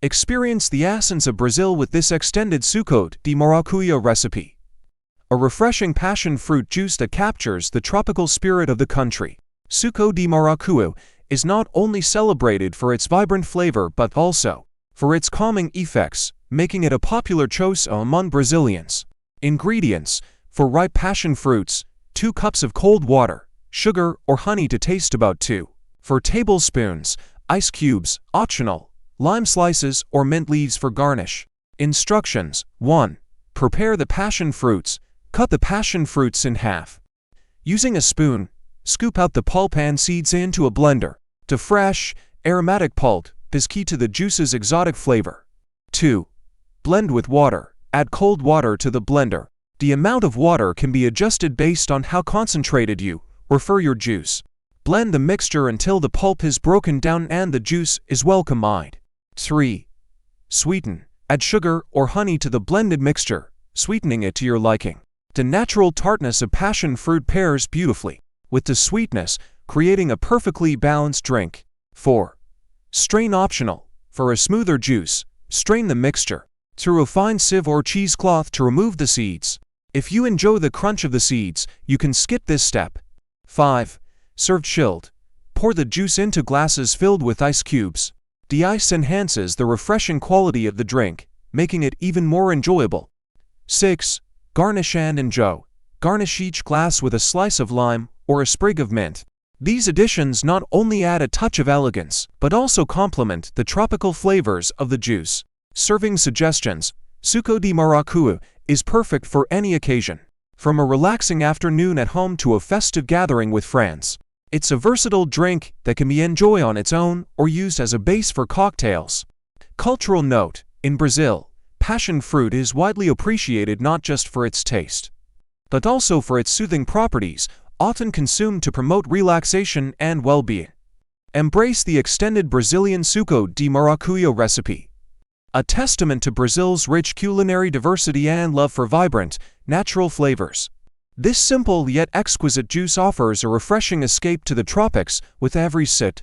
Experience the essence of Brazil with this extended suco de maracujá recipe. A refreshing passion fruit juice that captures the tropical spirit of the country. Suco de maracujá is not only celebrated for its vibrant flavor but also for its calming effects, making it a popular choice among Brazilians. Ingredients: for ripe passion fruits, 2 cups of cold water, sugar or honey to taste, about 2 tablespoons, ice cubes, optional, lime slices or mint leaves for garnish. Instructions: 1. Prepare the passion fruits. Cut the passion fruits in half. Using a spoon, scoop out the pulp and seeds into a blender. The fresh, aromatic pulp is key to the juice's exotic flavor. 2. Blend with water. Add cold water to the blender. The amount of water can be adjusted based on how concentrated you prefer your juice. Blend the mixture until the pulp is broken down and the juice is well combined. 3. Sweeten. Add sugar or honey to the blended mixture, sweetening it to your liking. The natural tartness of passion fruit pairs beautifully with the sweetness, creating a perfectly balanced drink. 4. Strain optional. For a smoother juice, strain the mixture through a fine sieve or cheesecloth to remove the seeds. If you enjoy the crunch of the seeds, you can skip this step. 5. Serve chilled. Pour the juice into glasses filled with ice cubes. The ice enhances the refreshing quality of the drink, making it even more enjoyable. 6. Garnish and enjoy. Garnish each glass with a slice of lime or a sprig of mint. These additions not only add a touch of elegance, but also complement the tropical flavors of the juice. Serving suggestions: suco de maracujá is perfect for any occasion, from a relaxing afternoon at home to a festive gathering with friends. It's a versatile drink that can be enjoyed on its own or used as a base for cocktails. Cultural note: in Brazil, passion fruit is widely appreciated not just for its taste, but also for its soothing properties, often consumed to promote relaxation and well-being. Embrace the extended Brazilian suco de maracujá recipe, a testament to Brazil's rich culinary diversity and love for vibrant, natural flavors. This simple yet exquisite juice offers a refreshing escape to the tropics with every sip.